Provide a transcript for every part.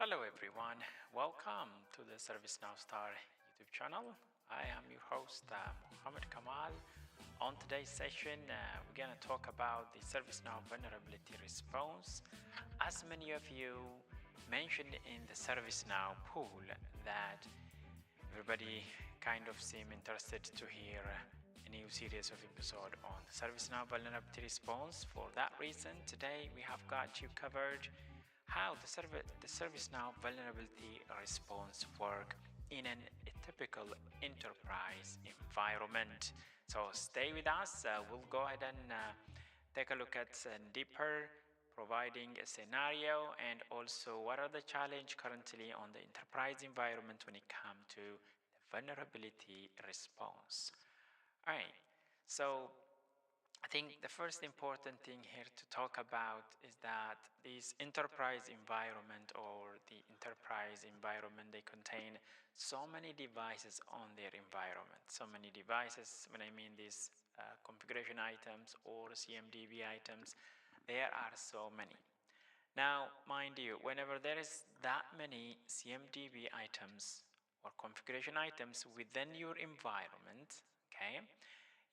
Hello everyone, welcome to the ServiceNow Star YouTube channel. I am your host Mohammed Kamal. On today's session, we're going to talk about the ServiceNow vulnerability response. As many of you mentioned in the ServiceNow pool that everybody kind of seem interested to hear a new series of episode on the ServiceNow vulnerability response. For that reason, today we have got you covered how the ServiceNow vulnerability response work in a typical enterprise environment. So stay with us. We'll go ahead and take a look at deeper, providing a scenario and also what are the challenge currently on the enterprise environment when it comes to the vulnerability response. All right, so I think the first important thing here to talk about is that this enterprise environment or the enterprise environment, they contain so many devices on their environment. So many devices, when I mean these configuration items or CMDB items, there are so many. Now, mind you, whenever there is that many CMDB items or configuration items within your environment, okay,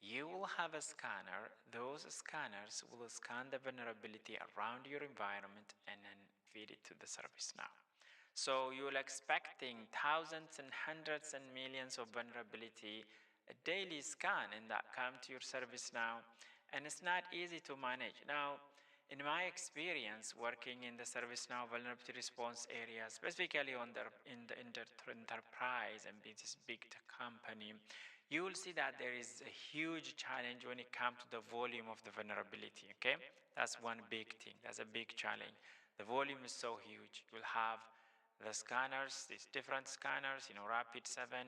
you will have a scanner. Those scanners will scan the vulnerability around your environment and then feed it to the ServiceNow. So you're expecting thousands and hundreds and millions of vulnerability a daily scan and that come to your ServiceNow, and it's not easy to manage. Now, in my experience working in the ServiceNow vulnerability response area, specifically in the enterprise and this big company, you will see that there is a huge challenge when it comes to the volume of the vulnerability, okay? That's one big thing. That's a big challenge. The volume is so huge. You'll have the scanners, these different scanners, Rapid7,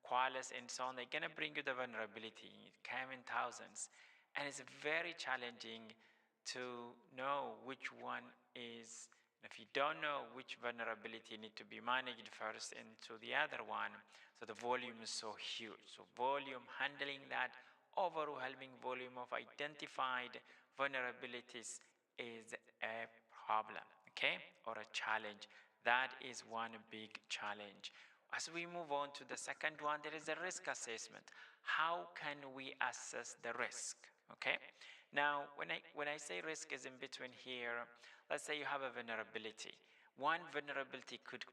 Qualys, and so on. They're going to bring you the vulnerability. It came in thousands. And it's very challenging to know which one is. If you don't know which vulnerability need to be managed first into the other one, so the volume is so huge. So volume, handling that overwhelming volume of identified vulnerabilities is a problem, okay, or a challenge. That is one big challenge. As we move on to the second one, there is a risk assessment. How can we assess the risk? Okay. Now, when I say risk is in between here, let's say you have a vulnerability. One vulnerability could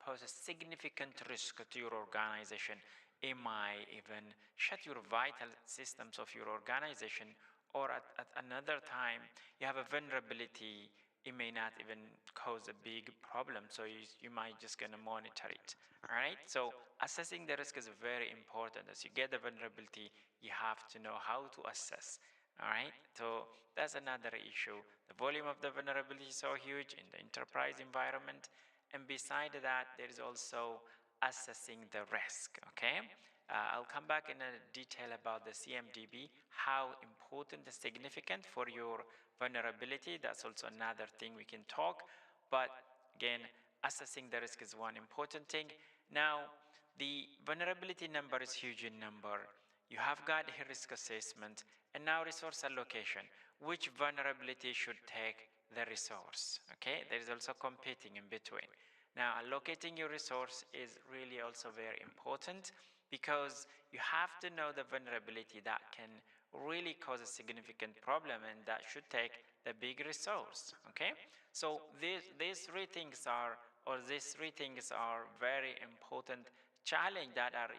pose a significant risk to your organization. It might even shut your vital systems of your organization, or at another time, you have a vulnerability. It may not even cause a big problem, so you might just gonna monitor it. All right, so assessing the risk is very important. As you get the vulnerability, you have to know how to assess. All right, so that's another issue. The volume of the vulnerability is so huge in the enterprise environment, and beside that, there is also assessing the risk. Okay, I'll come back in a detail about the CMDB, how important and significant for your vulnerability. That's also another thing we can talk. But again, assessing the risk is one important thing. Now, the vulnerability number is huge in number. You have got a risk assessment, and now resource allocation. Which vulnerability should take the resource? Okay, there is also competing in between. Now, allocating your resource is really also very important because you have to know the vulnerability that can really cause a significant problem and that should take the big resource. Okay, so these three things are very important challenge that are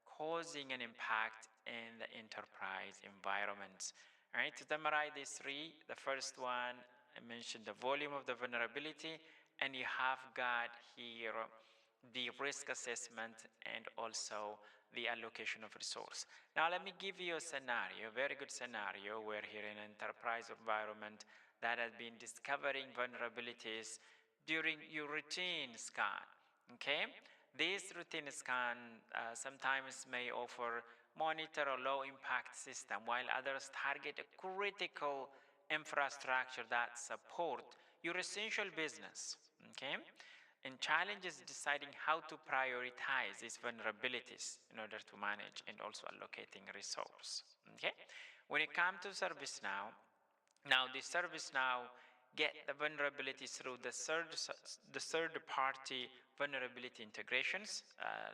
causing an impact in the enterprise environments. All right, to summarize these three, the first one, I mentioned the volume of the vulnerability, and you have got here the risk assessment and also the allocation of resource. Now let me give you a scenario, a very good scenario, where here in an enterprise environment that has been discovering vulnerabilities during your routine scan. Okay, this routine scan sometimes may offer monitor a low impact system, while others target a critical infrastructure that support your essential business. Okay, and challenge is deciding how to prioritize these vulnerabilities in order to manage and also allocating resource. Okay, when it comes to ServiceNow, now the ServiceNow get the vulnerabilities through the third-party vulnerability integrations,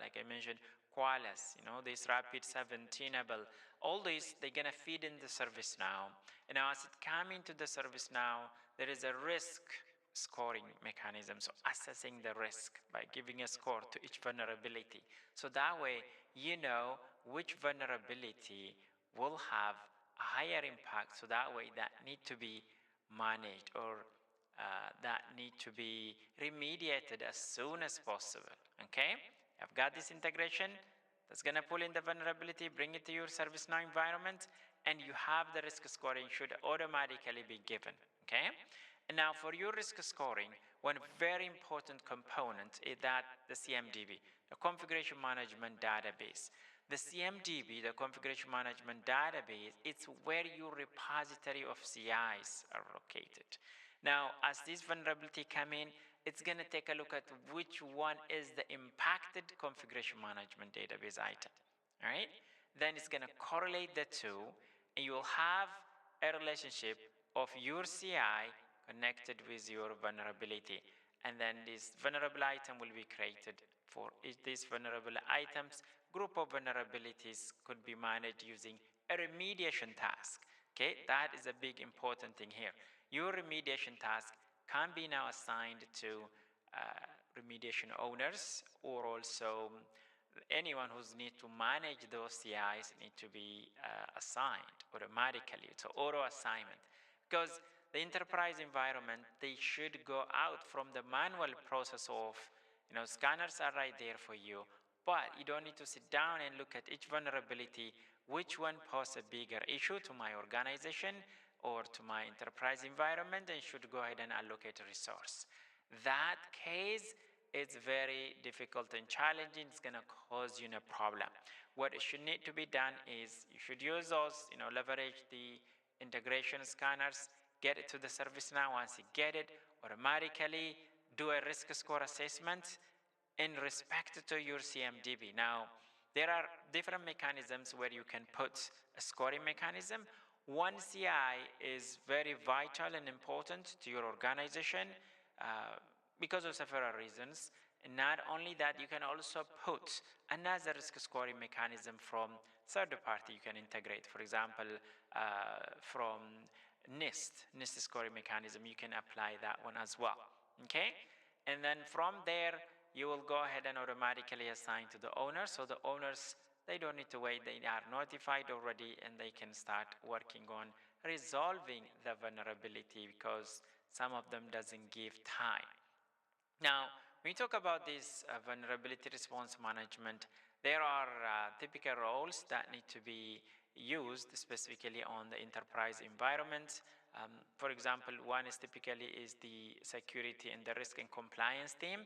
like I mentioned, Qualys, this Rapid 7, Tenable, all these, they're gonna feed in the ServiceNow. And now as it comes into the ServiceNow, there is a risk scoring mechanism, so assessing the risk by giving a score to each vulnerability. So that way, you know which vulnerability will have a higher impact, so that way that need to be managed or that need to be remediated as soon as possible. Okay, I've got this integration that's gonna pull in the vulnerability, bring it to your ServiceNow environment, and you have the risk scoring should automatically be given. Okay, and now for your risk scoring, one very important component is that the CMDB, the Configuration Management Database. The CMDB, the Configuration Management Database, it's where your repository of CIs are located. Now, as this vulnerability come in, it's going to take a look at which one is the impacted Configuration Management Database item. All right? Then it's going to correlate the two, and you will have a relationship of your CI connected with your vulnerability. And then this vulnerable item will be created for each these vulnerable items. Group of vulnerabilities could be managed using a remediation task. Okay, that is a big important thing here. Your remediation task can be now assigned to remediation owners, or also anyone who's need to manage those CIs need to be assigned automatically. It's an auto assignment, because the enterprise environment, they should go out from the manual process of, scanners are right there for you, but you don't need to sit down and look at each vulnerability, which one poses a bigger issue to my organization or to my enterprise environment, and should go ahead and allocate a resource. That case is very difficult and challenging. It's going to cause you a problem. What should need to be done is you should use those, leverage the integration scanners, get it to the ServiceNow. Once you get it, automatically do a risk score assessment in respect to your CMDB. Now, there are different mechanisms where you can put a scoring mechanism. One CI is very vital and important to your organization because of several reasons. And not only that, you can also put another risk scoring mechanism from third party you can integrate. For example, from NIST scoring mechanism, you can apply that one as well. Okay? And then from there, you will go ahead and automatically assign to the owners. So the owners, they don't need to wait. They are notified already, and they can start working on resolving the vulnerability, because some of them doesn't give time. Now, when we talk about this vulnerability response management, there are typical roles that need to be used specifically on the enterprise environment. For example, one is typically the security and the risk and compliance team.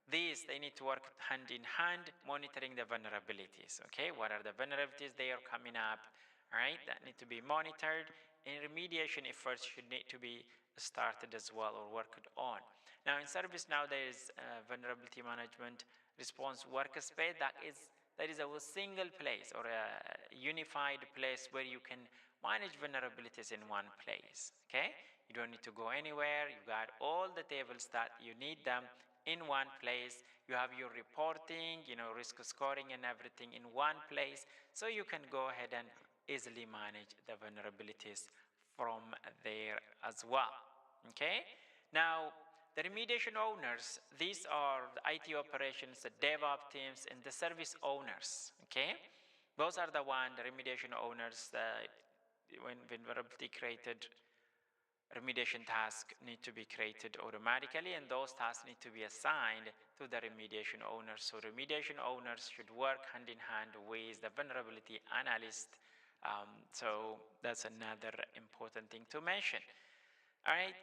These, they need to work hand in hand, monitoring the vulnerabilities. Okay, what are the vulnerabilities they are coming up, right, that need to be monitored, and remediation efforts should need to be started as well or worked on. Now in ServiceNow, there is vulnerability management response workspace that is a single place or a unified place where you can manage vulnerabilities in one place. Okay, you don't need to go anywhere. You got all the tables that you need them in one place. You have your reporting, risk scoring and everything in one place, so you can go ahead and easily manage the vulnerabilities from there as well. Okay, now the remediation owners, these are the IT operations, the DevOps teams, and the service owners. Okay, those are the remediation owners that when vulnerability created, remediation tasks need to be created automatically, and those tasks need to be assigned to the remediation owners. So remediation owners should work hand in hand with the vulnerability analyst. So that's another important thing to mention. All right.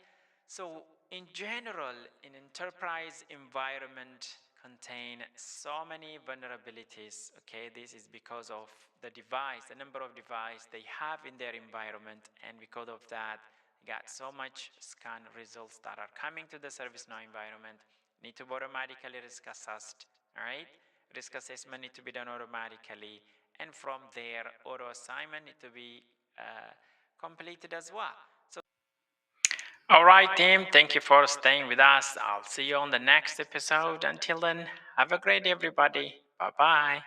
So in general, an enterprise environment contain so many vulnerabilities. Okay, this is because of the number of devices they have in their environment, and because of that, they got so much scan results that are coming to the ServiceNow environment, need to be automatically risk assessed. All right, risk assessment need to be done automatically, and from there, auto assignment need to be completed as well. All right, team. Thank you for staying with us. I'll see you on the next episode. Until then, have a great day, everybody. Bye bye.